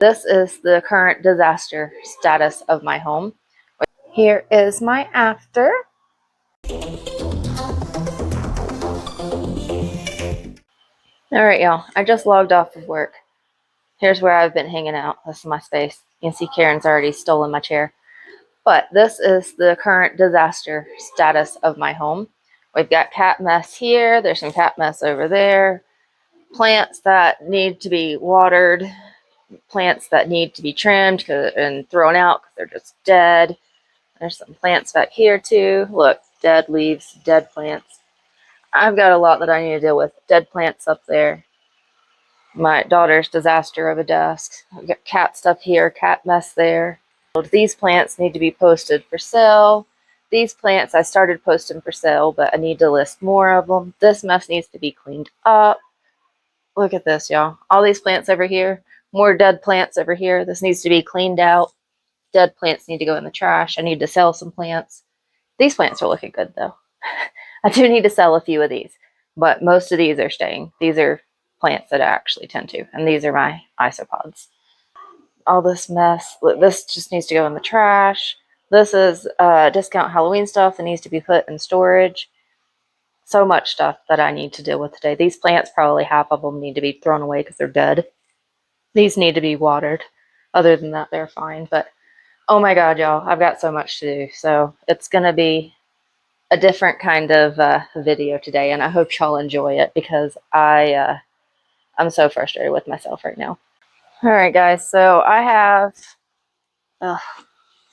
This is the current disaster status of my home. Here is my after. Alright, y'all. I just logged off of work. Here's where I've been hanging out. This is my space. You can see Karen's already stolen my chair. But this is the current disaster status of my home. We've got cat mess here. There's some cat mess over there. Plants that need to be watered. Plants that need to be trimmed and thrown out because they're just dead. There's some plants back here too. Look, dead leaves, dead plants. I've got a lot that I need to deal with. Dead plants up there. My daughter's disaster of a desk. I've got cat stuff here, cat mess there. These plants need to be posted for sale. These plants I started posting for sale, but I need to list more of them. This mess needs to be cleaned up. Look at this, y'all. All these plants over here. More dead plants over here. This needs to be cleaned out. Dead plants need to go in the trash. I need to sell some plants. These plants are looking good, though. I do need to sell a few of these, but most of these are staying. These are plants that I actually tend to, and these are my isopods. All this mess, this just needs to go in the trash. This is discount Halloween stuff that needs to be put in storage. So much stuff that I need to deal with today. These plants, probably half of them need to be thrown away because they're dead. These need to be watered. Other than that, they're fine, but oh my god, y'all, I've got so much to do. So it's going to be a different kind of video today, and I hope y'all enjoy it because I'm so frustrated with myself right now. Alright guys, so I have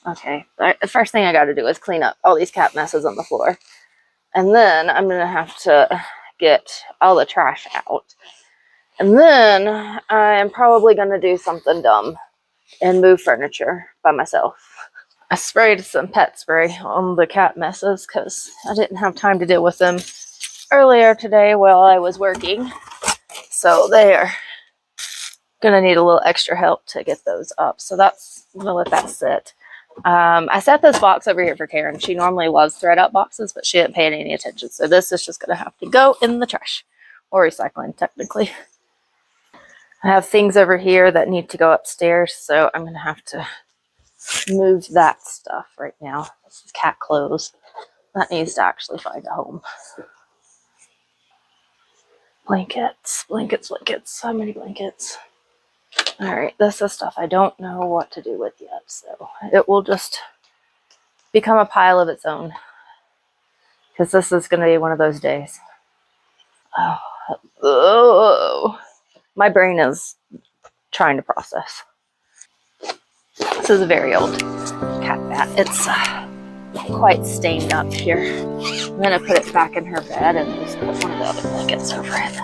okay, the first thing I got to do is clean up all these cat messes on the floor, and then I'm gonna have to get all the trash out, and then I'm probably gonna do something dumb and move furniture by myself. I sprayed some pet spray on the cat messes because I didn't have time to deal with them earlier today while I was working. So they are going to need a little extra help to get those up. So that's, I'm going to let that sit. I set this box over here for Karen. She normally loves thread up boxes, but she didn't pay any attention. So this is just going to have to go in the trash, or recycling technically. I have things over here that need to go upstairs, so I'm going to have to move that stuff right now. This is cat clothes. That needs to actually find a home. Blankets, blankets, blankets. So many blankets. Alright, this is stuff I don't know what to do with yet, so it will just become a pile of its own. Because this is going to be one of those days. Oh, my brain is trying to process. This is a very old cat mat. It's quite stained up here. I'm going to put it back in her bed and just put one of the other blankets over it.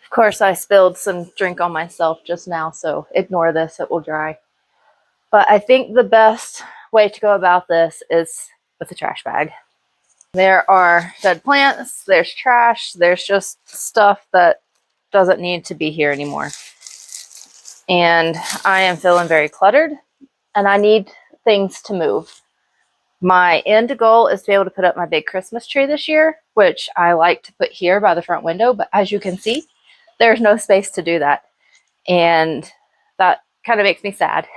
Of course, I spilled some drink on myself just now, so ignore this, it will dry. But I think the best way to go about this is with a trash bag. There are dead plants, there's trash, there's just stuff that doesn't need to be here anymore. And I am feeling very cluttered, and I need things to move. My end goal is to be able to put up my big Christmas tree this year, which I like to put here by the front window, but as you can see, there's no space to do that. And that kind of makes me sad.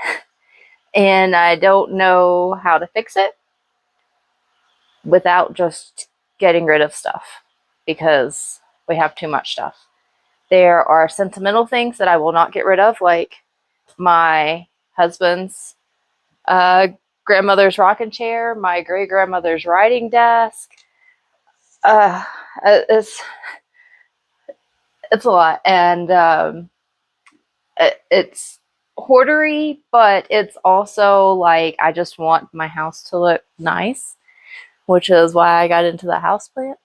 And I don't know how to fix it without just getting rid of stuff, because we have too much stuff. There are sentimental things that I will not get rid of, like my husband's grandmother's rocking chair, my great-grandmother's writing desk. It's a lot, and it's hoardery, but it's also like I just want my house to look nice, which is why I got into the houseplants.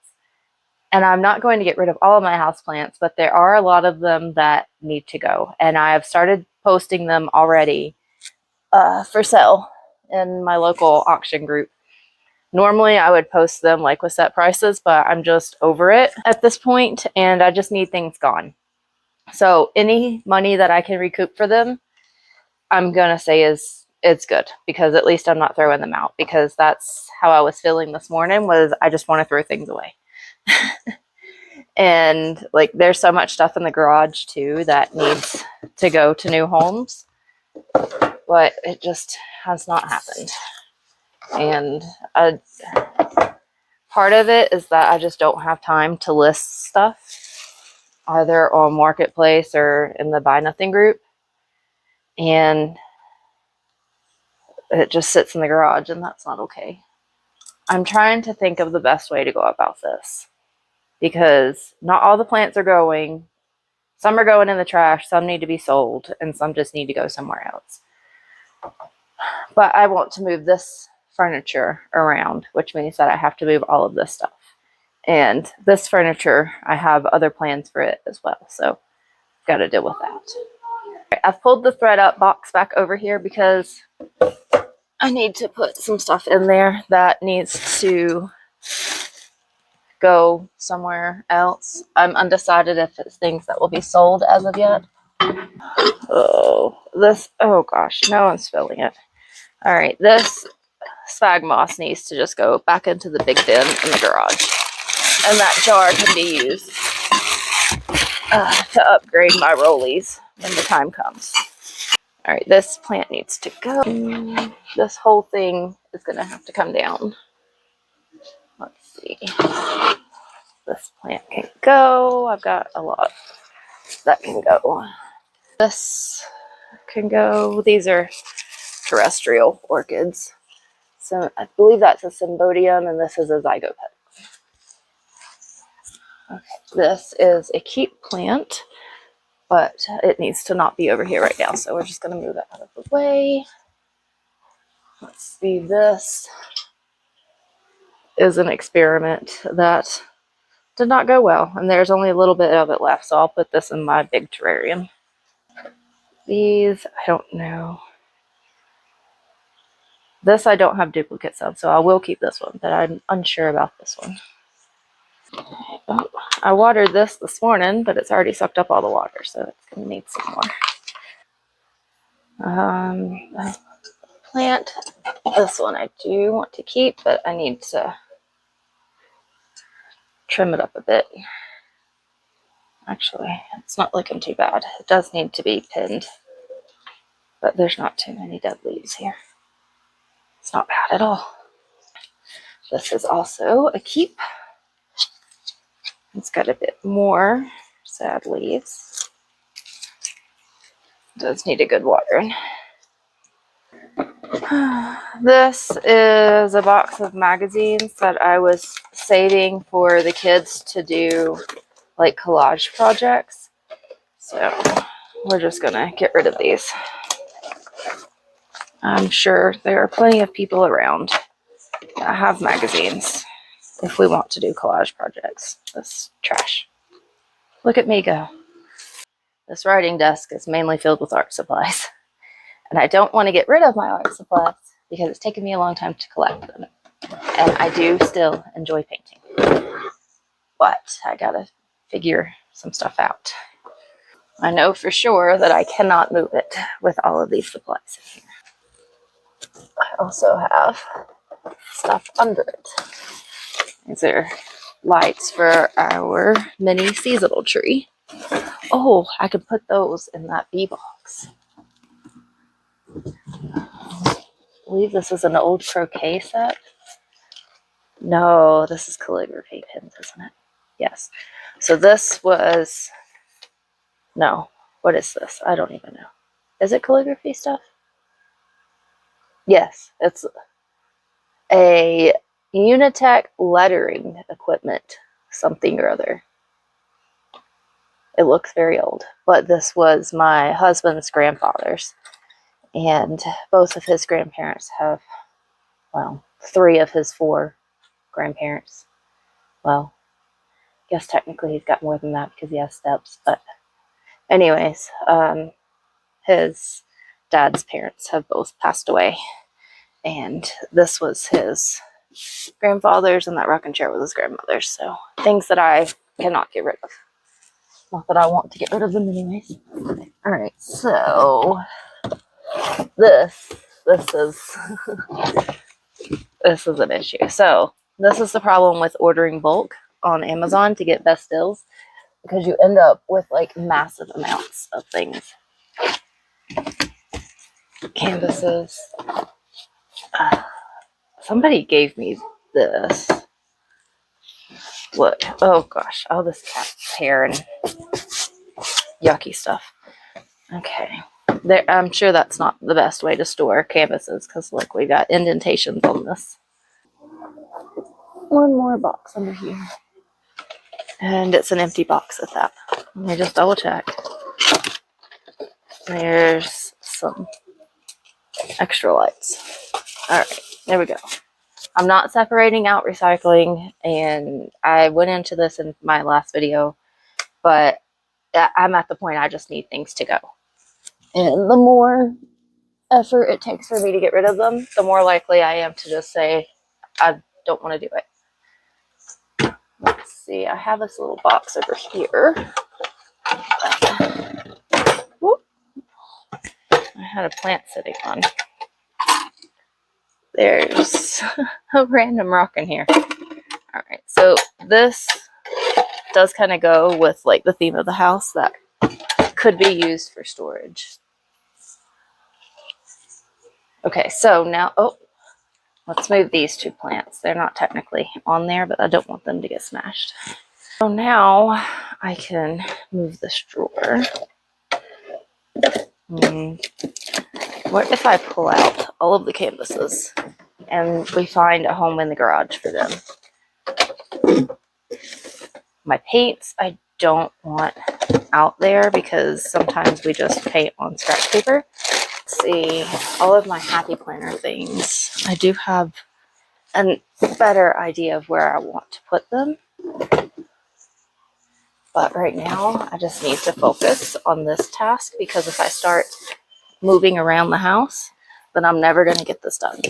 And I'm not going to get rid of all of my houseplants, but there are a lot of them that need to go, and I have started posting them already for sale. in my local auction group. Normally I would post them like with set prices, but I'm just over it at this point and I just need things gone. So any money that I can recoup for them, I'm going to say it's good, because at least I'm not throwing them out, because that's how I was feeling this morning, was I just want to throw things away. And like there's so much stuff in the garage too that needs to go to new homes, but it just has not happened. And part of it is that I just don't have time to list stuff either on Marketplace or in the Buy Nothing group, and it just sits in the garage, and that's not okay. I'm trying to think of the best way to go about this, because not all the plants are going. Some are going in the trash, some need to be sold, and some just need to go somewhere else. But I want to move this furniture around, which means that I have to move all of this stuff. And this furniture, I have other plans for it as well, so I've got to deal with that. I've pulled the thread up box back over here because I need to put some stuff in there that needs to go somewhere else. I'm undecided if it's things that will be sold as of yet. Oh gosh, no one's filling it. All right, this sphagnum moss needs to just go back into the big bin in the garage, and that jar can be used to upgrade my rollies when the time comes. All right, this plant needs to go. This whole thing is going to have to come down. Let's see. This plant can go. I've got a lot that can go. This can go. These are terrestrial orchids. So I believe that's a symbodium, and this is a zygopet. Okay, this is a keep plant, but it needs to not be over here right now, so we're just going to move it out of the way. Let's see, this is an experiment that did not go well, and there's only a little bit of it left, so I'll put this in my big terrarium. These, I don't know. This I don't have duplicates of, so I will keep this one, but I'm unsure about this one. Oh, I watered this morning, but it's already sucked up all the water, so it's going to need some more. Plant. This one I do want to keep, but I need to trim it up a bit. Actually, it's not looking too bad. It does need to be pinned, but there's not too many dead leaves here. It's not bad at all. This is also a keep. It's got a bit more sad leaves. It does need a good watering. This is a box of magazines that I was saving for the kids to do like collage projects. So we're just gonna get rid of these. I'm sure there are plenty of people around that have magazines if we want to do collage projects. This trash. Look at me go. This writing desk is mainly filled with art supplies. And I don't want to get rid of my art supplies because it's taken me a long time to collect them. And I do still enjoy painting. But I gotta figure some stuff out. I know for sure that I cannot move it with all of these supplies in here. I also have stuff under it. These are lights for our mini seasonal tree. Oh, I could put those in that bee box. I believe this is an old croquet set. No, this is calligraphy pins, isn't it? Yes. So this was, no, what is this? I don't even know. Is it calligraphy stuff? Yes, it's a Unitech lettering equipment, something or other. It looks very old, but this was my husband's grandfather's, and both of his grandparents have, well, 3 of his 4 grandparents. Well, I guess technically he's got more than that because he has steps, but anyways, his dad's parents have both passed away, And this was his grandfather's, and that rocking chair was his grandmother's. So things that I cannot get rid of. Not that I want to get rid of them anyways. All right, so this is this is an issue. So this is the problem with ordering bulk on Amazon to get best deals, because you end up with like massive amounts of things. Canvases. Somebody gave me this. Look, oh gosh, all this cat's hair and yucky stuff. Okay, there, I'm sure that's not the best way to store canvases, because look, we got indentations on this. One more box under here, and it's an empty box at that. Let me just double check. There's some extra lights. All right, there we go. I'm not separating out recycling, and I went into this in my last video, but I'm at the point I just need things to go. And the more effort it takes for me to get rid of them, the more likely I am to just say, I don't want to do it. Let's see, I have this little box over here. Whoop. I had a plant sitting on. There's a random rock in here. All right, so this does kind of go with like the theme of the house, that could be used for storage. Okay, so now, oh, let's move these two plants. They're not technically on there, but I don't want them to get smashed. So now I can move this drawer. What if I pull out all of the canvases and we find a home in the garage for them? My paints, I don't want out there because sometimes we just paint on scratch paper. Let's see, all of my happy planner things. I do have a better idea of where I want to put them. But right now, I just need to focus on this task, because if I start moving around the house, then I'm never going to get this done,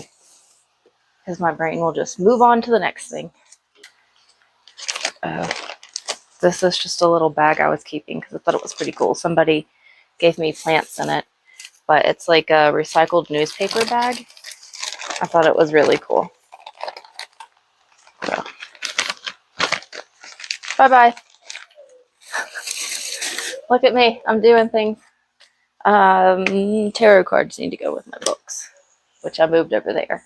because my brain will just move on to the next thing. This is just a little bag I was keeping because I thought it was pretty cool. Somebody gave me plants in it, but it's like a recycled newspaper bag. I thought it was really cool. So, bye-bye. Look at me. I'm doing things. Tarot cards need to go with my books, which I moved over there.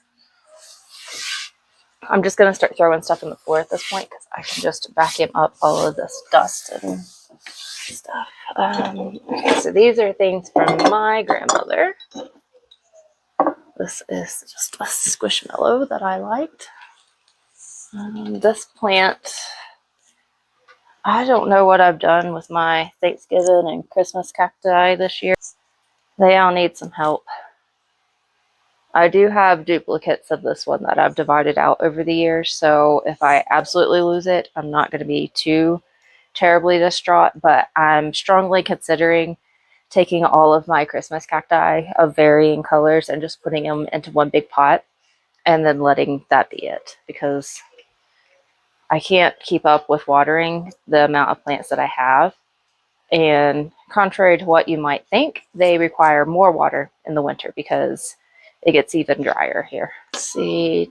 I'm just going to start throwing stuff in the floor at this point, because I can just vacuum up all of this dust and stuff. Okay, so these are things from my grandmother. This is just a squishmallow that I liked. This plant, I don't know what I've done with my Thanksgiving and Christmas cacti this year. They all need some help. I do have duplicates of this one that I've divided out over the years, so if I absolutely lose it, I'm not going to be too terribly distraught, but I'm strongly considering taking all of my Christmas cacti of varying colors and just putting them into one big pot and then letting that be it, because I can't keep up with watering the amount of plants that I have. And contrary to what you might think, they require more water in the winter because it gets even drier here. Let's see,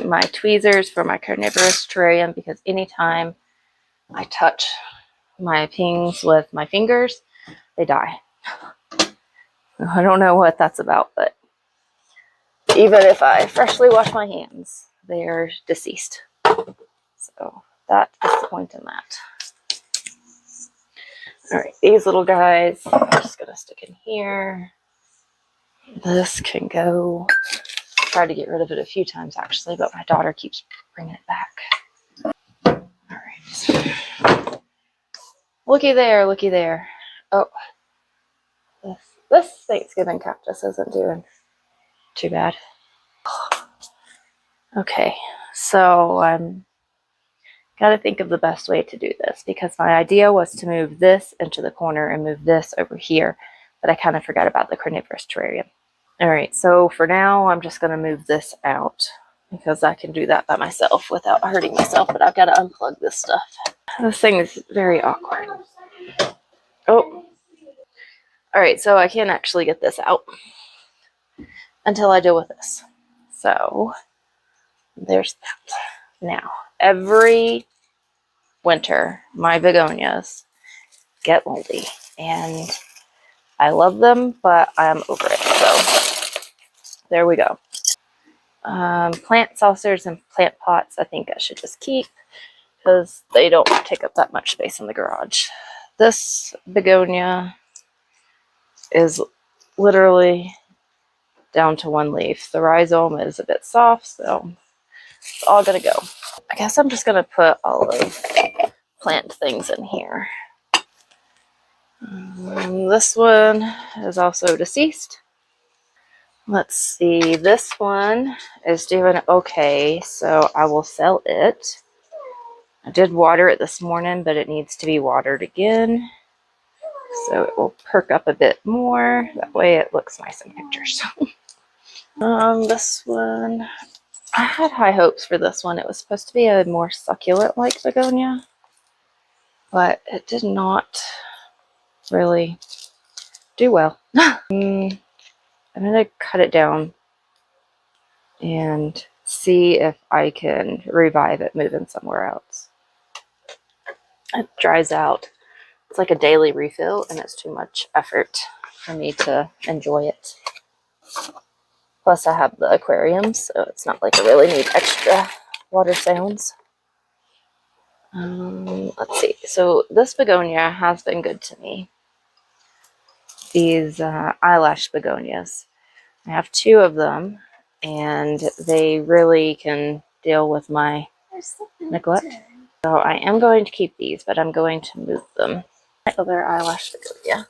my tweezers for my carnivorous terrarium, because anytime I touch my pings with my fingers, they die. I don't know what that's about, but even if I freshly wash my hands, they are deceased. So that is the point in that. All right, these little guys, I'm just gonna stick in here. This can go. I tried to get rid of it a few times actually, but my daughter keeps bringing it back. All right. Looky there, looky there. Oh, this Thanksgiving cactus isn't doing too bad. Okay, so I'm got to think of the best way to do this, because my idea was to move this into the corner and move this over here, but I kind of forgot about the carnivorous terrarium. All right, so for now, I'm just going to move this out because I can do that by myself without hurting myself, but I've got to unplug this stuff. This thing is very awkward. Oh, all right, so I can't actually get this out until I deal with this. So there's that. Now, every winter, my begonias get moldy, and I love them, but I'm over it. So there we go. Plant saucers and plant pots, I think I should just keep because they don't take up that much space in the garage. This begonia is literally down to one leaf. The rhizome is a bit soft, so it's all gonna go. I guess I'm just gonna put all of plant things in here. This one is also deceased. Let's see, this one is doing okay, so I will sell it. I did water it this morning, but it needs to be watered again, so it will perk up a bit more. That way it looks nice in pictures. This one, I had high hopes for this one. It was supposed to be a more succulent-like begonia, but it did not really do well. I'm gonna cut it down and see if I can revive it moving somewhere else. It dries out. It's like a daily refill, and it's too much effort for me to enjoy it. Plus, I have the aquarium, so it's not like I really need extra water sounds. Let's see. So this begonia has been good to me. These eyelash begonias. I have two of them, and they really can deal with my neglect. So I am going to keep these, but I'm going to move them. Other eyelash begonia.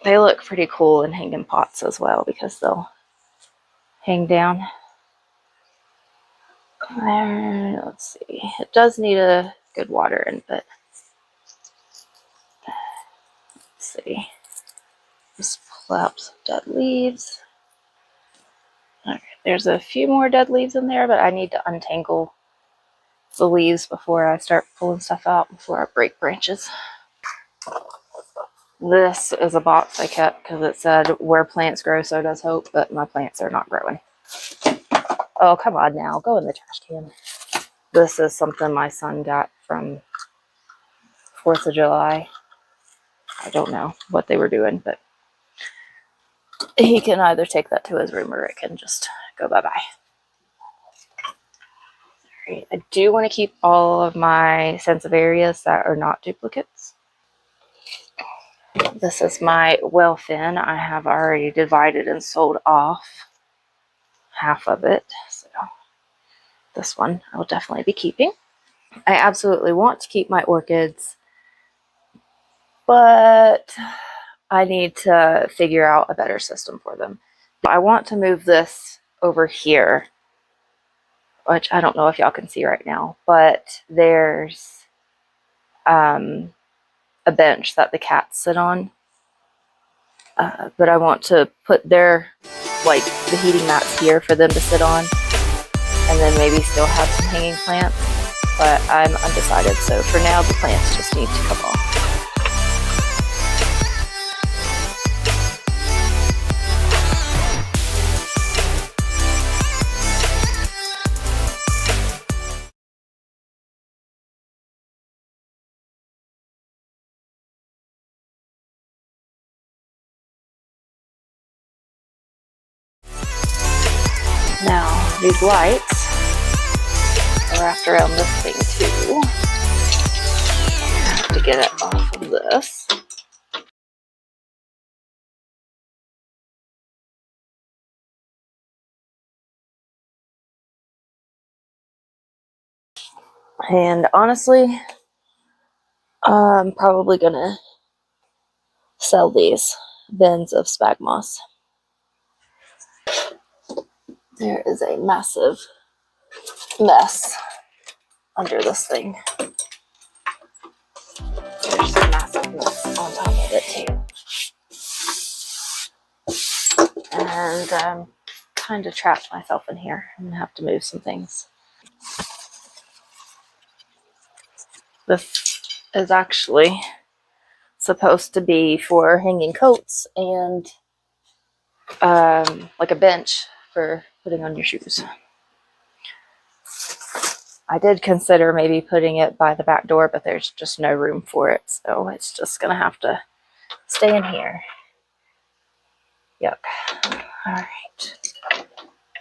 They look pretty cool in hanging pots as well because they'll hang down. There, let's see. It does need a good water in, but let's see. Just pull out some dead leaves. Okay, there's a few more dead leaves in there, but I need to untangle the leaves before I start pulling stuff out, before I break branches. This is a box I kept because it said, "Where plants grow, so does hope," but my plants are not growing. Oh, come on now. Go in the trash can. This is something my son got from 4th of July. I don't know what they were doing, but he can either take that to his room or it can just go bye-bye. Right. I do want to keep all of my Sansevierias that are not duplicates. This is my well fin. I have already divided and sold off half of it, so this one I will definitely be keeping. I absolutely want to keep my orchids, but I need to figure out a better system for them. I want to move this over here, which I don't know if y'all can see right now, but there's a bench that the cats sit on. But I want to put their, like, the heating mats here for them to sit on, and then maybe still have some hanging plants, but I'm undecided, so for now the plants just need to come off. Now, these lights are wrapped around this thing too. I have to get it off of this. And honestly, I'm probably gonna sell these bins of spag moss. There is a massive mess under this thing. There's a massive mess on top of it too. and kind of trapped myself in here. I'm gonna have to move some things. This is actually supposed to be for hanging coats and like a bench for putting on your shoes. I did consider maybe putting it by the back door, but there's just no room for it, so it's just gonna have to stay in here. Yuck. All right.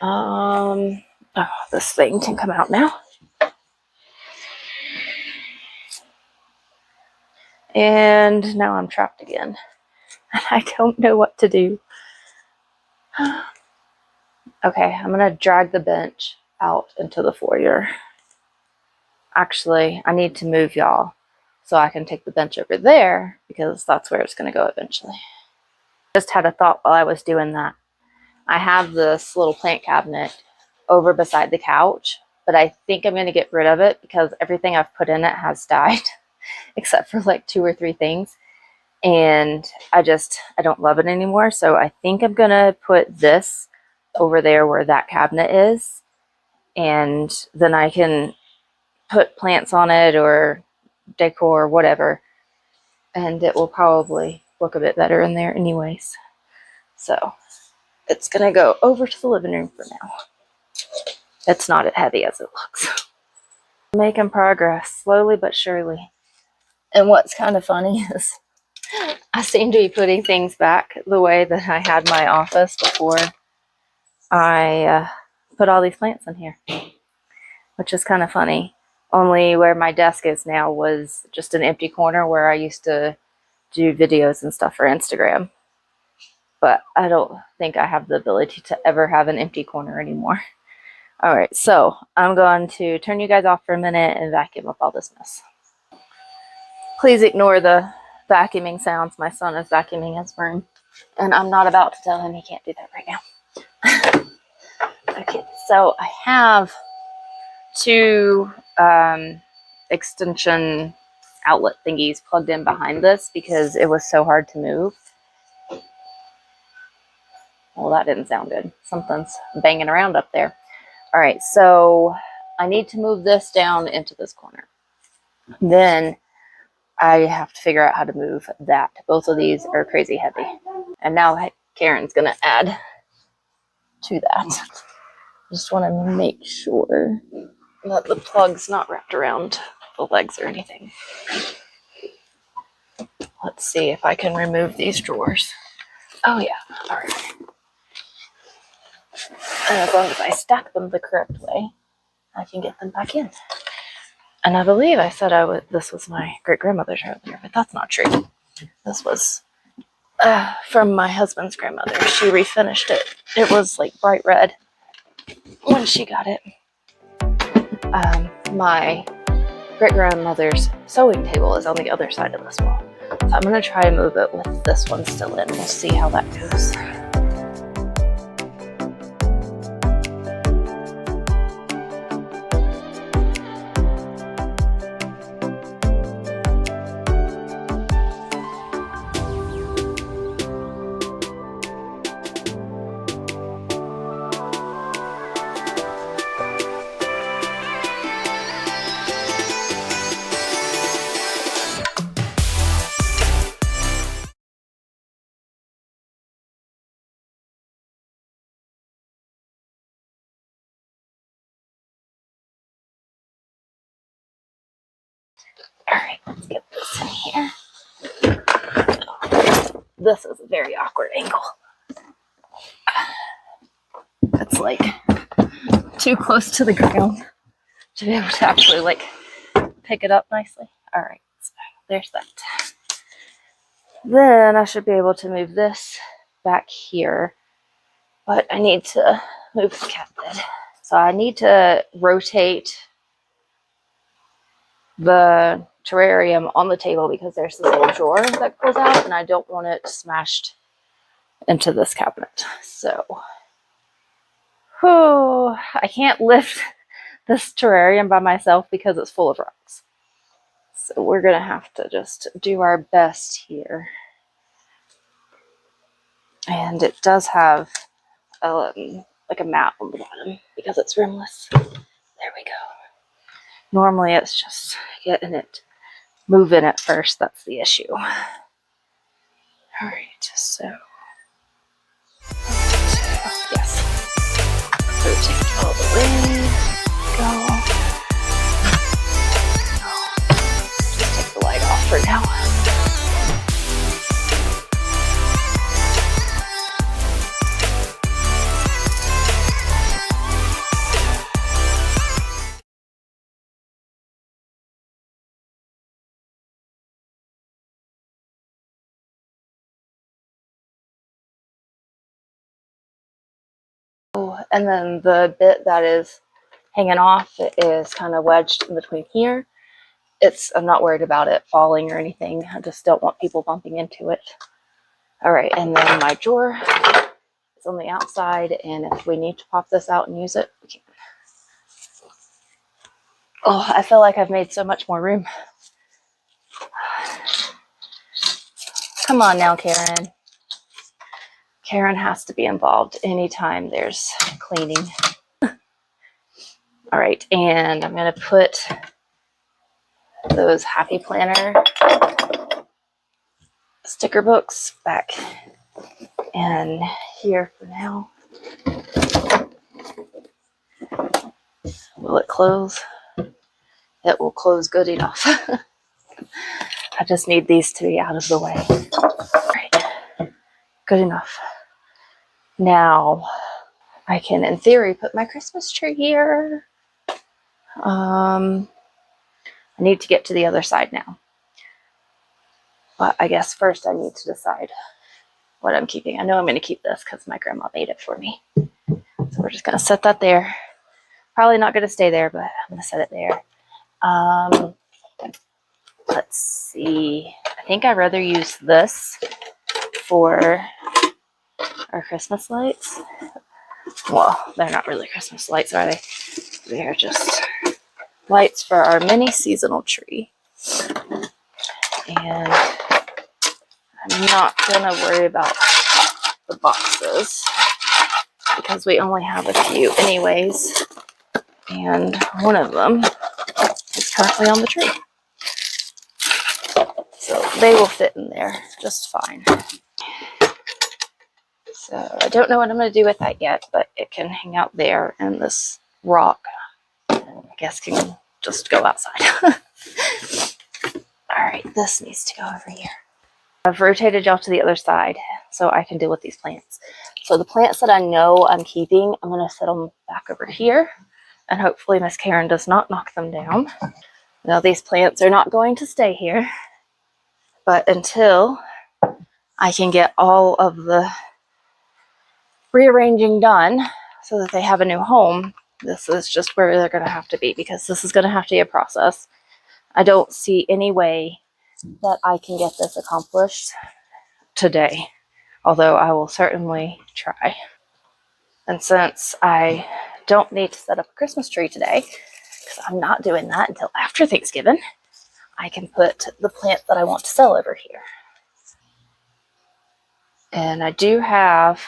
Oh, this thing can come out now. And now I'm trapped again. I don't know what to do. Okay, I'm gonna drag the bench out into the foyer. Actually, I need to move y'all so I can take the bench over there because that's where it's gonna go eventually. Just had a thought while I was doing that. I have this little plant cabinet over beside the couch, but I think I'm gonna get rid of it because everything I've put in it has died except for like 2 or 3 things. And I don't love it anymore. So I think I'm gonna put this over there where that cabinet is, and then I can put plants on it or decor or whatever, and it will probably look a bit better in there anyways. So it's gonna go over to the living room for now. It's not as heavy as it looks. Making progress, slowly but surely. And what's kind of funny is I seem to be putting things back the way that I had my office before I put all these plants in here, which is kind of funny. Only where my desk is now was just an empty corner where I used to do videos and stuff for Instagram. But I don't think I have the ability to ever have an empty corner anymore. All right, so I'm going to turn you guys off for a minute and vacuum up all this mess. Please ignore the vacuuming sounds. My son is vacuuming his room, and I'm not about to tell him he can't do that right now. Okay, so I have 2 extension outlet thingies plugged in behind this because it was so hard to move. Well, that didn't sound good. Something's banging around up there. All right, so I need to move this down into this corner. Then I have to figure out how to move that. Both of these are crazy heavy. And now Karen's gonna add to that. Just want to make sure that the plug's not wrapped around the legs or anything. Let's see if I can remove these drawers. Oh yeah, all right. And as long as I stack them the correct way, I can get them back in. And I believe I said this was my great-grandmother's earlier, but that's not true. This was from my husband's grandmother. She refinished it. It was like bright red when she got it. My great-grandmother's sewing table is on the other side of this wall. So I'm going to try to move it with this one still in. We'll see how that goes. All right, let's get this in here. This is a very awkward angle. It's like too close to the ground to be able to actually like pick it up nicely. All right, so there's that. Then I should be able to move this back here, but I need to move the cat bed. So I need to rotate the terrarium on the table because there's this little drawer that pulls out and I don't want it smashed into this cabinet. So, I can't lift this terrarium by myself because it's full of rocks. So we're gonna have to just do our best here. And it does have like a mat on the bottom because it's rimless. There we go. Normally it's just getting it moving at first. That's the issue. All right, so yes, rotate all the way. Go. Just take the light off for now. Oh, and then the bit that is hanging off is kind of wedged in between here. I'm not worried about it falling or anything. I just don't want people bumping into it. All right, and then my drawer is on the outside, and if we need to pop this out and use it, we can. Oh, I feel like I've made so much more room. Come on now, Karen. Karen has to be involved anytime there's cleaning. All right, and I'm gonna put those Happy Planner sticker books back in here for now. Will it close? It will close good enough. I just need these to be out of the way. All right, good enough. Now I can, in theory, put my Christmas tree here. I need to get to the other side now. But I guess first I need to decide what I'm keeping. I know I'm going to keep this because my grandma made it for me. So we're just going to set that there. Probably not going to stay there, but I'm going to set it there. Let's see. I think I'd rather use this for our Christmas lights. Well, they're not really Christmas lights, are they? They're just lights for our mini seasonal tree. And I'm not going to worry about the boxes because we only have a few anyways. And one of them is currently on the tree. So they will fit in there just fine. So I don't know what I'm going to do with that yet, but it can hang out there, and this rock, I guess, can just go outside. All right, this needs to go over here. I've rotated y'all to the other side so I can deal with these plants. So the plants that I know I'm keeping, I'm going to set them back over here, and hopefully Miss Karen does not knock them down. Now these plants are not going to stay here, but until I can get all of the rearranging done so that they have a new home, this is just where they're going to have to be, because this is going to have to be a process. I don't see any way that I can get this accomplished today, although I will certainly try. And since I don't need to set up a Christmas tree today, because I'm not doing that until after Thanksgiving, I can put the plant that I want to sell over here. And I do have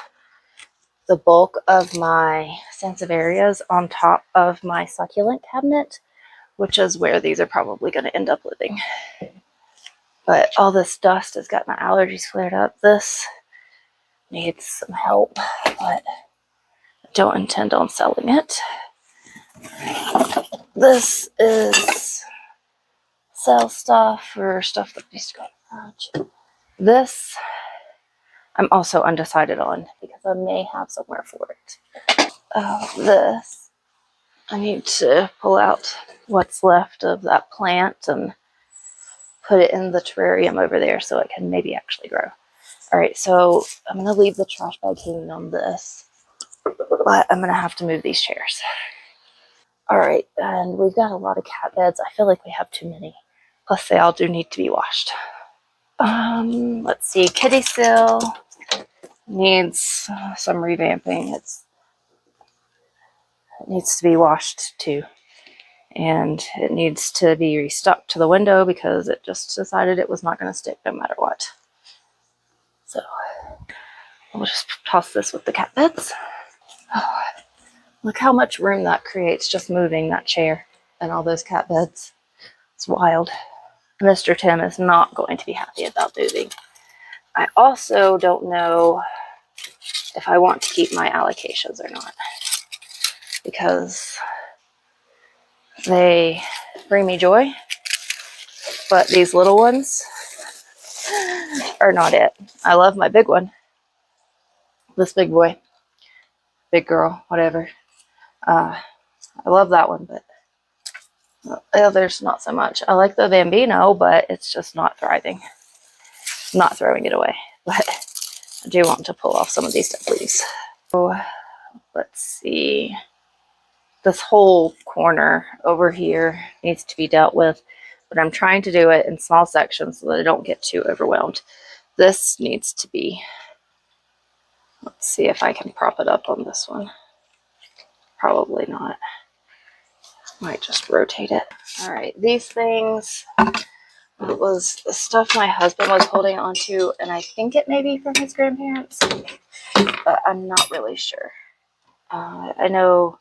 the bulk of my sansevierias on top of my succulent cabinet, which is where these are probably going to end up living. But all this dust has got my allergies flared up. This needs some help, but I don't intend on selling it. This is sell stuff or stuff that needs to go in the garage. This I'm also undecided on because I may have somewhere for it. This, I need to pull out what's left of that plant and put it in the terrarium over there so it can maybe actually grow. All right, so I'm going to leave the trash bag hanging on this, but I'm going to have to move these chairs. All right, and we've got a lot of cat beds. I feel like we have too many. Plus, they all do need to be washed. Let's see, kitty sill needs some revamping. It needs to be washed too. And it needs to be restuck to the window because it just decided it was not going to stick no matter what. So we'll just toss this with the cat beds. Oh, look how much room that creates just moving that chair and all those cat beds. It's wild. Mr. Tim is not going to be happy about moving. I also don't know if I want to keep my allocations or not, because they bring me joy, but these little ones are not it. I love my big one, this big boy, big girl, whatever. I love that one, but the others not so much. I like the Bambino, but it's just not thriving. I'm not throwing it away, but I do want to pull off some of these dead leaves. So let's see. This whole corner over here needs to be dealt with, but I'm trying to do it in small sections so that I don't get too overwhelmed. This needs to be, let's see if I can prop it up on this one. Probably not. Might just rotate it. All right, these things, it was the stuff my husband was holding on to, and I think it may be from his grandparents, but I'm not really sure. I know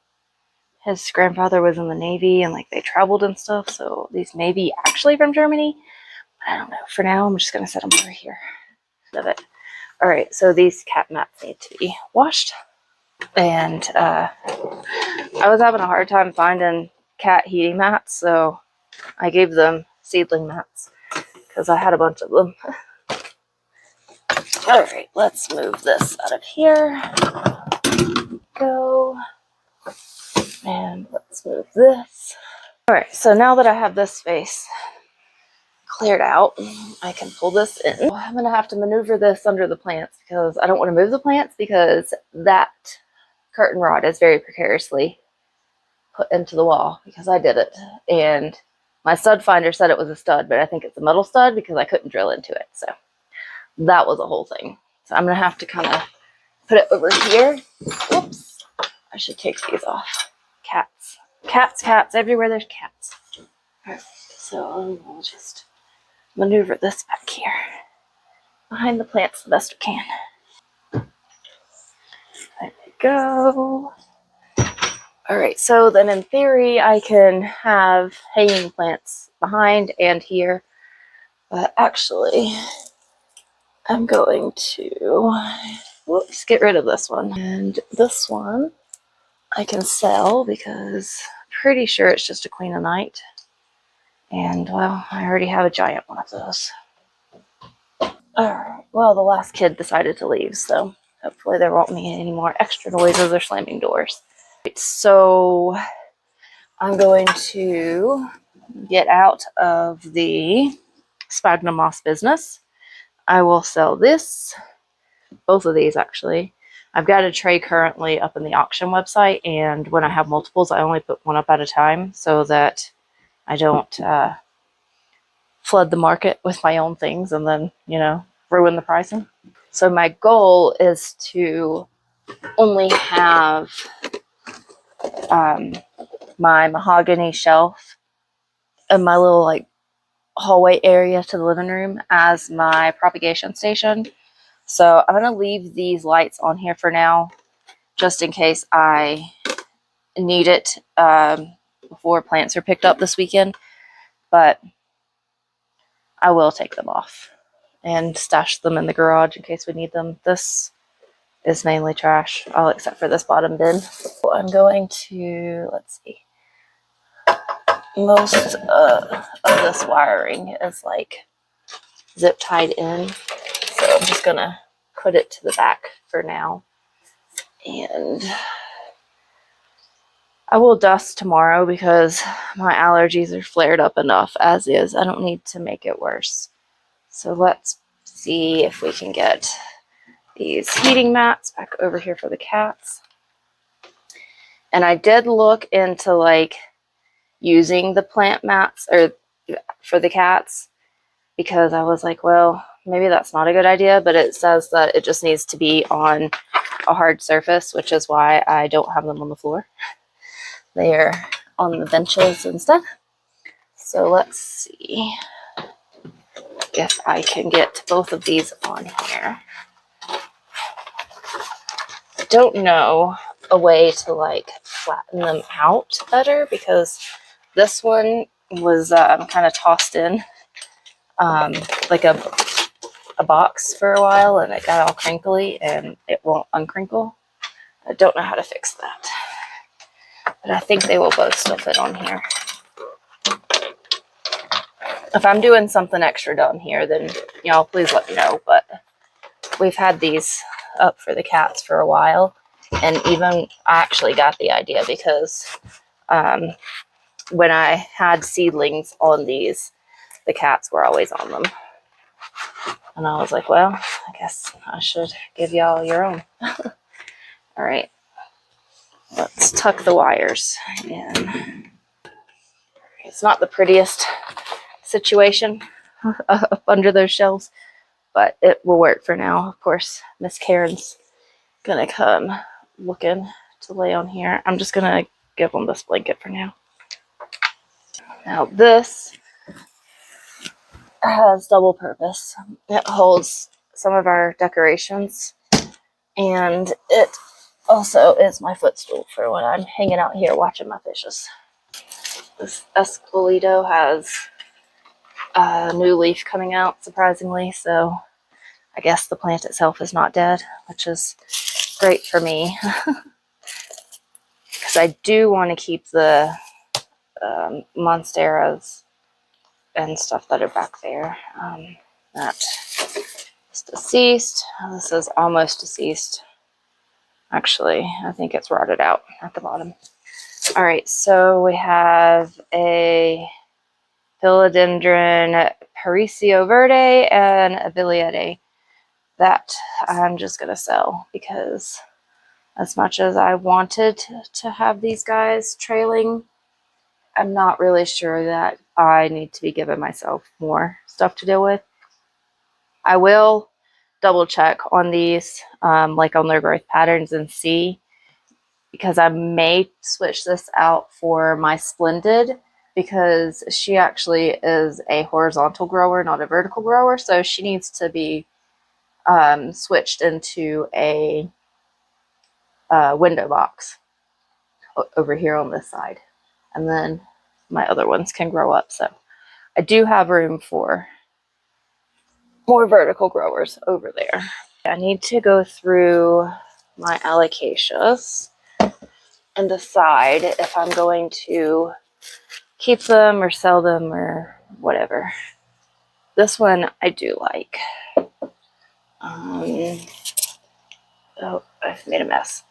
his grandfather was in the Navy and like they traveled and stuff, so these may be actually from Germany. I don't know. For now, I'm just going to set them over here. Love it. All right, so these cat mats need to be washed. And I was having a hard time finding cat heating mats, so I gave them seedling mats because I had a bunch of them. All right, let's move this out of here. Go. And let's move this. All right, so now that I have this space cleared out, I can pull this in. I'm gonna have to maneuver this under the plants because I don't want to move the plants because that curtain rod is very precariously put into the wall because I did it. And my stud finder said it was a stud, but I think it's a metal stud because I couldn't drill into it. So that was a whole thing. So I'm gonna have to kind of put it over here. Whoops, I should take these off. Cats. Cats, cats. Everywhere there's cats. All right, so I'll just maneuver this back here behind the plants the best we can. There we go. All right, so then in theory, I can have hanging plants behind and here, but actually, I'm going to, whoops, get rid of this one. And this one I can sell because I'm pretty sure it's just a queen of night. And, well, I already have a giant one of those. Alright, well, the last kid decided to leave, so hopefully there won't be any more extra noises or slamming doors. So, I'm going to get out of the sphagnum moss business. I will sell this, both of these actually. I've got a tray currently up in the auction website, and when I have multiples, I only put one up at a time so that I don't flood the market with my own things and then, you know, ruin the pricing. So my goal is to only have my mahogany shelf and my little like hallway area to the living room as my propagation station. So I'm going to leave these lights on here for now, just in case I need it before plants are picked up this weekend. But I will take them off and stash them in the garage in case we need them. This is mainly trash, all except for this bottom bin. I'm going to, let's see, most of this wiring is like zip tied in, so I'm just gonna put it to the back for now. And I will dust tomorrow because my allergies are flared up enough as is. I don't need to make it worse. So let's see if we can get these heating mats back over here for the cats. And I did look into like using the plant mats or for the cats because I was like, well, maybe that's not a good idea, but it says that it just needs to be on a hard surface, which is why I don't have them on the floor. They are on the benches instead. So let's see if I can get both of these on here. I don't know a way to like flatten them out better, because this one was kind of tossed in like a box for a while, and it got all crinkly and it won't uncrinkle. I don't know how to fix that, but I think they will both still fit on here. If I'm doing something extra down here, then y'all please let me know. But we've had these up for the cats for a while, and even I actually got the idea because when I had seedlings on these, the cats were always on them. And I was like, well, I guess I should give y'all your own. All right, let's tuck the wires in. It's not the prettiest situation up under those shelves, but it will work for now. Of course, Miss Karen's gonna come looking to lay on here. I'm just gonna give them this blanket for now. Now this has double purpose. It holds some of our decorations, and it also is my footstool for when I'm hanging out here watching my fishes. This Esquilito has a new leaf coming out, surprisingly, so I guess the plant itself is not dead, which is great for me. Because I do want to keep the monsteras and stuff that are back there. That is deceased. This is almost deceased. Actually, I think it's rotted out at the bottom. All right, so we have a philodendron Paricio Verde and a Biliete that I'm just going to sell, because as much as I wanted to have these guys trailing, I'm not really sure that I need to be giving myself more stuff to deal with. I will double check on these, like on their growth patterns, and see, because I may switch this out for my Splendid, because she actually is a horizontal grower, not a vertical grower, so she needs to be switched into a window box over here on this side, and then my other ones can grow up. So I do have room for more vertical growers over there. I need to go through my alocasias and decide if I'm going to keep them or sell them or whatever. This one I do like. Oh, I've made a mess.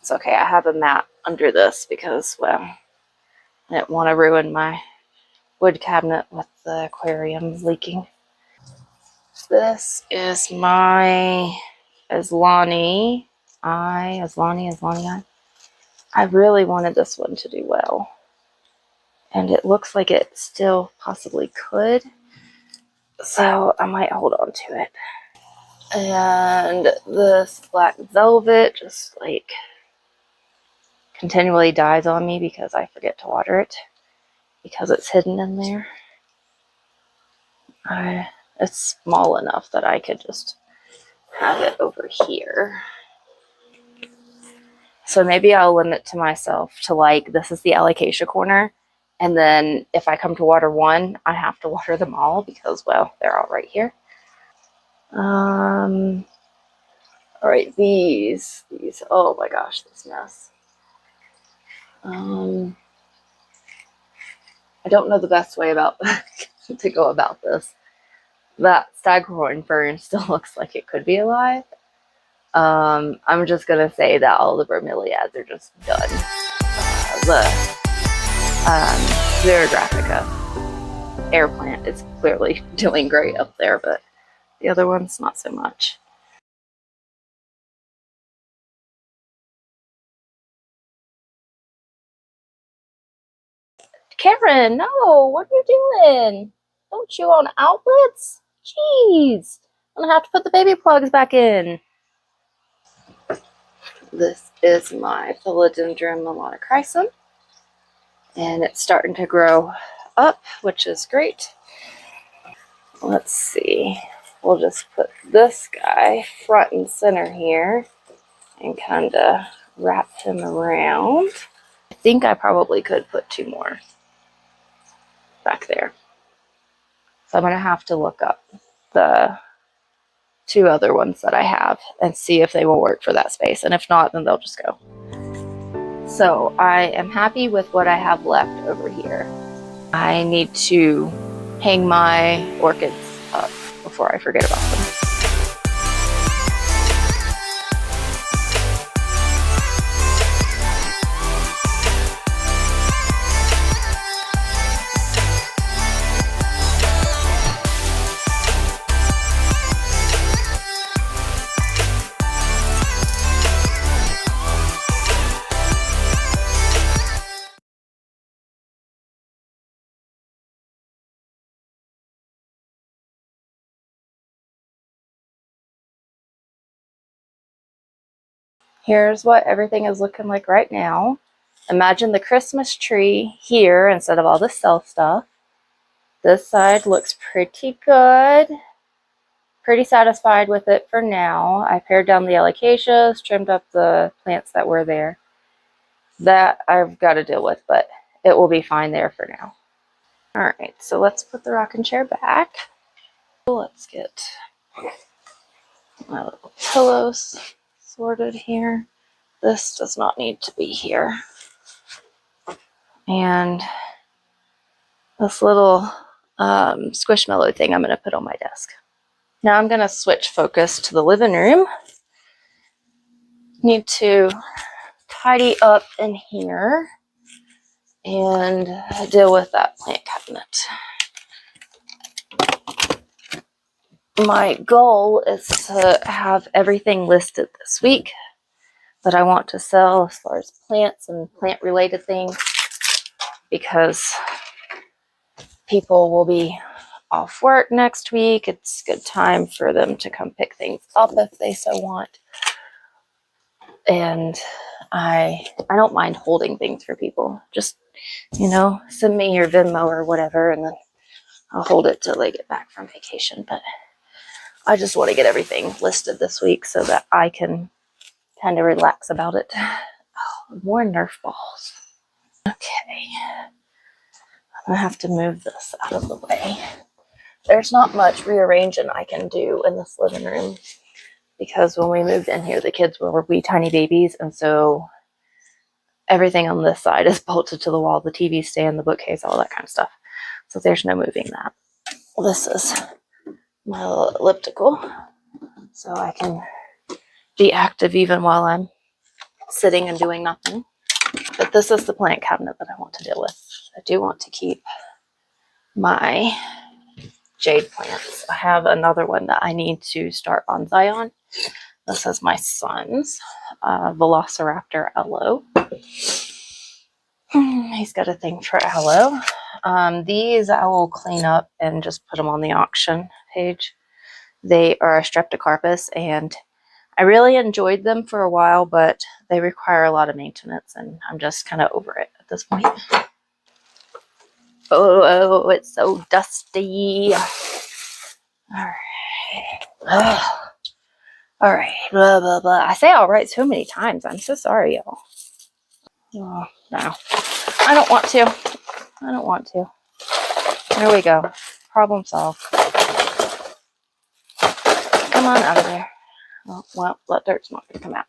It's okay. I have a mat under this because, well, I didn't want to ruin my wood cabinet with the aquarium leaking. This is my Aslani. I really wanted this one to do well, and it looks like it still possibly could, so I might hold on to it. And this black velvet just like continually dies on me because I forget to water it, because it's hidden in there. It's small enough that I could just have it over here. So maybe I'll limit to myself to, like, this is the alocasia corner, and then if I come to water one, I have to water them all because, well, they're all right here. All right, these, oh my gosh, this mess. I don't know the best way about to go about this. That staghorn fern still looks like it could be alive. I'm just gonna say that all the bromeliads are just done. The Xerographica air plant is clearly doing great up there, but the other ones not so much. Karen, no, what are you doing? Don't chew on outlets. Jeez, I'm gonna have to put the baby plugs back in. This is my philodendron melanochrysom, and it's starting to grow up, which is great. Let's see. We'll just put this guy front and center here and kind of wrap him around. I think I probably could put 2 more back there. So I'm going to have to look up the 2 other ones that I have and see if they will work for that space. And if not, then they'll just go. So I am happy with what I have left over here. I need to hang my orchids up before I forget about them. Here's what everything is looking like right now. Imagine the Christmas tree here instead of all the self stuff. This side looks pretty good. Pretty satisfied with it for now. I pared down the alocasias, trimmed up the plants that were there. That I've got to deal with, but it will be fine there for now. Alright, so let's put the rocking chair back. Let's get my little pillows sorted here. This does not need to be here. And this little squishmallow thing I'm going to put on my desk. Now I'm going to switch focus to the living room. Need to tidy up in here and deal with that plant cabinet. My goal is to have everything listed this week that I want to sell as far as plants and plant related things, because people will be off work next week. It's a good time for them to come pick things up if they so want. And I don't mind holding things for people. Just, send me your Venmo or whatever, and then I'll hold it till they get back from vacation. But I just want to get everything listed this week so that I can kind of relax about it. Oh, more Nerf balls. Okay. I'm going to have to move this out of the way. There's not much rearranging I can do in this living room, because when we moved in here, the kids were wee tiny babies, and so everything on this side is bolted to the wall, the TV stand, the bookcase, all that kind of stuff. So there's no moving that. This is my little elliptical, so I can be active even while I'm sitting and doing nothing. But this is the plant cabinet that I want to deal with. I do want to keep my jade plants. I have another one that I need to start on Zion. This is my son's Velociraptor aloe. He's got a thing for aloe. These I will clean up and just put them on the auction page. They are a streptocarpus, and I really enjoyed them for a while, but they require a lot of maintenance, and I'm just kind of over it at this point. Oh, it's so dusty. All right. All right. Blah, blah, blah. I say all right so many times. I'm so sorry, y'all. Oh, no. I don't want to. I don't want to. There we go. Problem solved. Come on out of there. Oh, well, that dirt's not going to come out.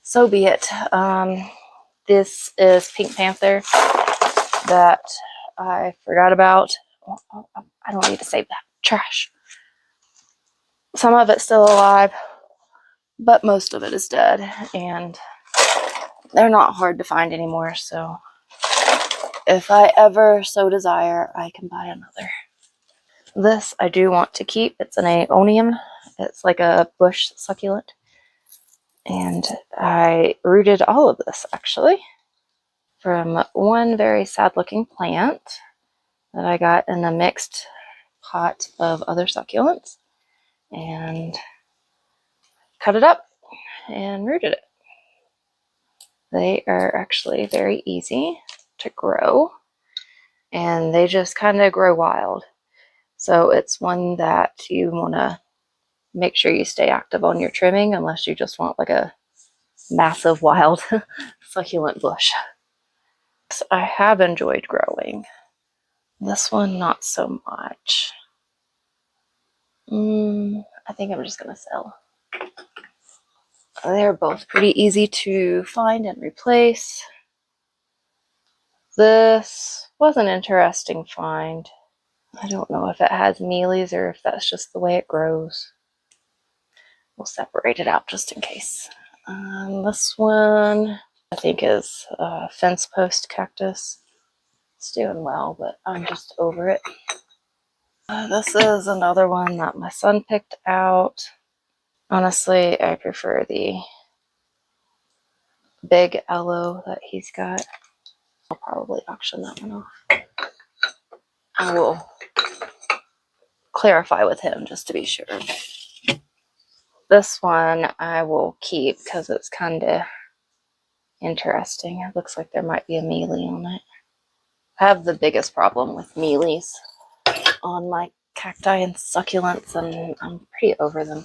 So be it. This is Pink Panther that I forgot about. Oh, I don't need to save that. Trash. Some of it's still alive, but most of it is dead, and they're not hard to find anymore, so if I ever so desire, I can buy another. This I do want to keep. It's an aeonium. It's like a bush succulent, and I rooted all of this actually from one very sad looking plant that I got in a mixed pot of other succulents, and cut it up and rooted it. They are actually very easy to grow, and they just kind of grow wild. So it's one that you want to make sure you stay active on your trimming, unless you just want like a massive wild succulent bush. So I have enjoyed growing. This one, not so much. I think I'm just going to sell. They're both pretty easy to find and replace. This was an interesting find. I don't know if it has mealies or if that's just the way it grows. We'll separate it out just in case. This one I think is a fence post cactus. It's doing well, but I'm just over it. This is another one that my son picked out. Honestly, I prefer the big aloe that he's got. I'll probably auction that one off. I will clarify with him just to be sure. This one I will keep because it's kind of interesting. It looks like there might be a mealy on it. I have the biggest problem with mealies on my cacti and succulents, and I'm pretty over them.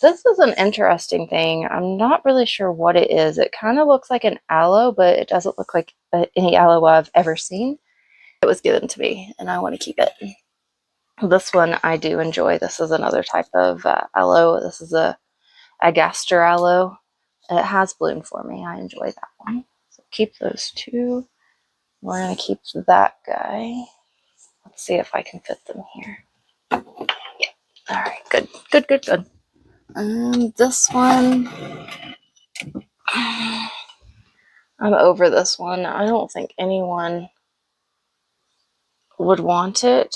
This is an interesting thing. I'm not really sure what it is. It kind of looks like an aloe, but it doesn't look like any aloe I've ever seen. It was given to me, and I want to keep it. This one I do enjoy. This is another type of aloe. This is a agaster aloe. It has bloomed for me. I enjoy that one. So keep those two. We're going to keep that guy. Let's see if I can fit them here. Yeah. All right. Good. Good, good, good. This one, I'm over this one. I don't think anyone would want it.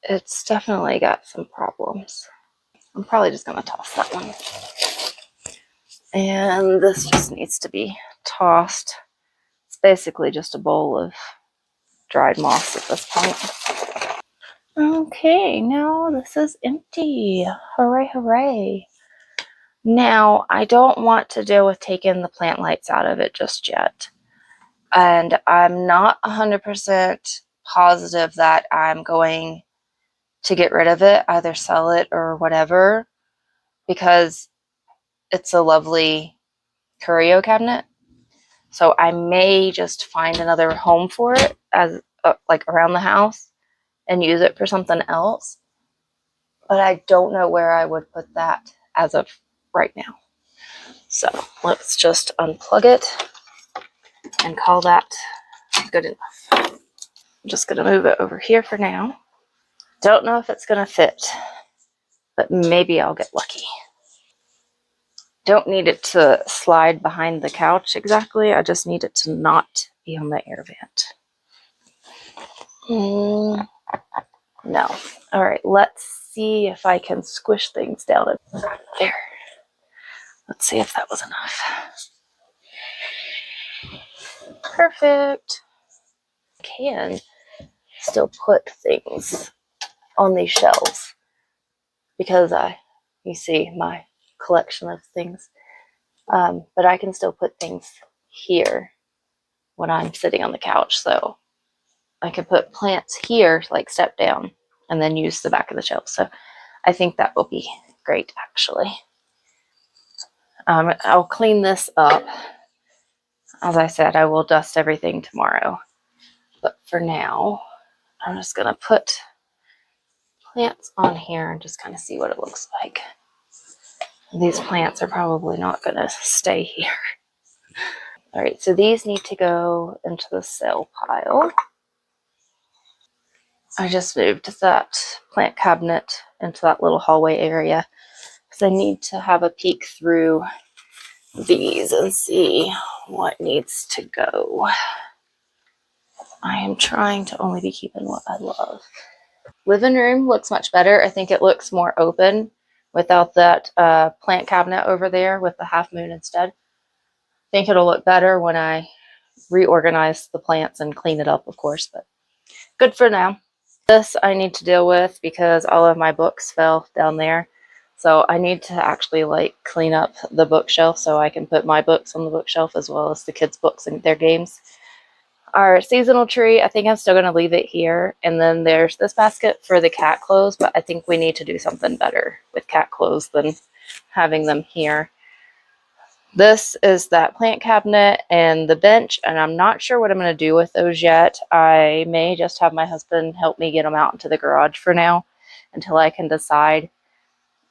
It's definitely got some problems. I'm probably just going to toss that one. And this just needs to be tossed. It's basically just a bowl of dried moss at this point. Okay, now this is empty. Hooray, hooray. Now, I don't want to deal with taking the plant lights out of it just yet. And I'm not 100% positive that I'm going to get rid of it, either sell it or whatever, because it's a lovely curio cabinet. So I may just find another home for it as like around the house and use it for something else. But I don't know where I would put that as of right now. So let's just unplug it and call that good enough. I'm just going to move it over here for now. Don't know if it's going to fit, but maybe I'll get lucky. Don't need it to slide behind the couch exactly. I just need it to not be on the air vent. No. All right, let's see if I can squish things down there. Let's see if that was enough. Perfect. I can still put things on these shelves because you see my collection of things. But I can still put things here when I'm sitting on the couch. So I could put plants here, like step down, and then use the back of the shelf. So I think that will be great, actually. I'll clean this up. As I said, I will dust everything tomorrow. But for now, I'm just going to put plants on here and just kind of see what it looks like. These plants are probably not going to stay here. All right, so these need to go into the sale pile. I just moved that plant cabinet into that little hallway area because I need to have a peek through these and see what needs to go. I am trying to only be keeping what I love. Living room looks much better. I think it looks more open without that plant cabinet over there with the half moon instead. I think it'll look better when I reorganize the plants and clean it up, of course, but good for now. This I need to deal with because all of my books fell down there. So I need to actually like clean up the bookshelf so I can put my books on the bookshelf as well as the kids' books and their games. Our seasonal tree, I think I'm still going to leave it here. And then there's this basket for the cat clothes, but I think we need to do something better with cat clothes than having them here. This is that plant cabinet and the bench, and I'm not sure what I'm going to do with those yet. I may just have my husband help me get them out into the garage for now until I can decide.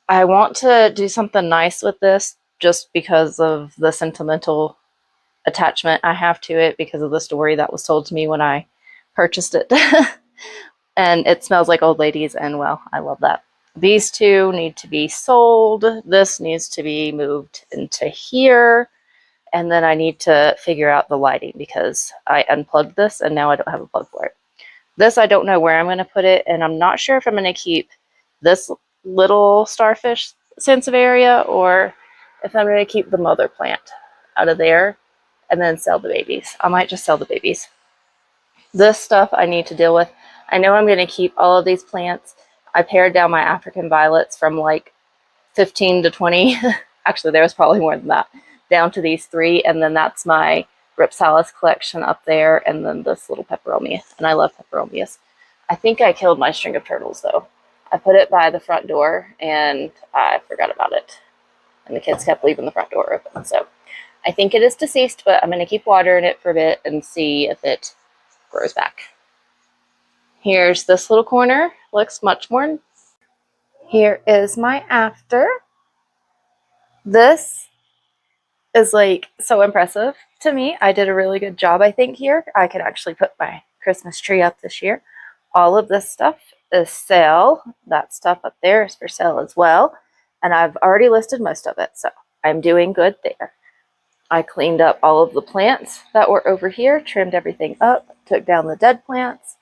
I want to do something nice with this just because of the sentimental attachment I have to it because of the story that was told to me when I purchased it. And it smells like old ladies, and well, I love that. These two need to be sold. This needs to be moved into here. And then I need to figure out the lighting because I unplugged this and now I don't have a plug for it. This, I don't know where I'm going to put it, and I'm not sure if I'm going to keep this little starfish area or if I'm going to keep the mother plant out of there and then sell the babies. I might just sell the babies. This stuff I need to deal with. I know I'm going to keep all of these plants. I pared down my African violets from like 15 to 20. Actually, there was probably more than that, down to these 3. And then that's my Ripsalis collection up there. And then this little peperomia. And I love peperomias. I think I killed my string of turtles, though. I put it by the front door and I forgot about it. And the kids kept leaving the front door open. So I think it is deceased, but I'm going to keep watering it for a bit and see if it grows back. Here's this little corner. Looks much more. Here is my after. This is like so impressive to me. I did a really good job, I think, here. I could actually put my Christmas tree up this year. All of this stuff is sale. That stuff up there is for sale as well. And I've already listed most of it, so I'm doing good there. I cleaned up all of the plants that were over here, trimmed everything up, took down the dead plants.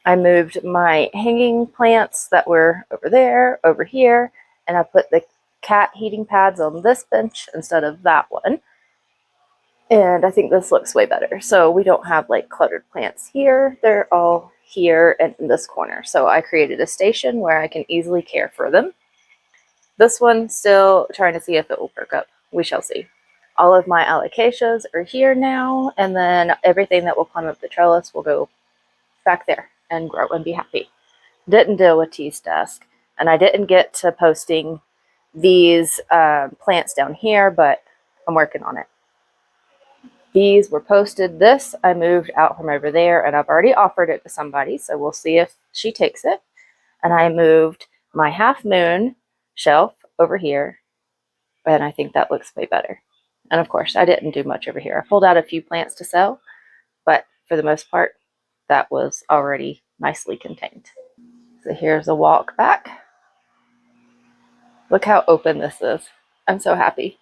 I moved my hanging plants that were over there, over here, and I put the cat heating pads on this bench instead of that one. And I think this looks way better. So we don't have like cluttered plants here. They're all here and in this corner. So I created a station where I can easily care for them. This one, still trying to see if it will perk up. We shall see. All of my alocasias are here now, and then everything that will climb up the trellis will go back there and grow and be happy. Didn't deal with T's desk, and I didn't get to posting these plants down here, but I'm working on it. These were posted. This I moved out from over there, and I've already offered it to somebody, so we'll see if she takes it. And I moved my half moon shelf over here, and I think that looks way better. And of course, I didn't do much over here. I pulled out a few plants to sell, but for the most part, that was already nicely contained. So here's a walk back. Look how open this is. I'm so happy.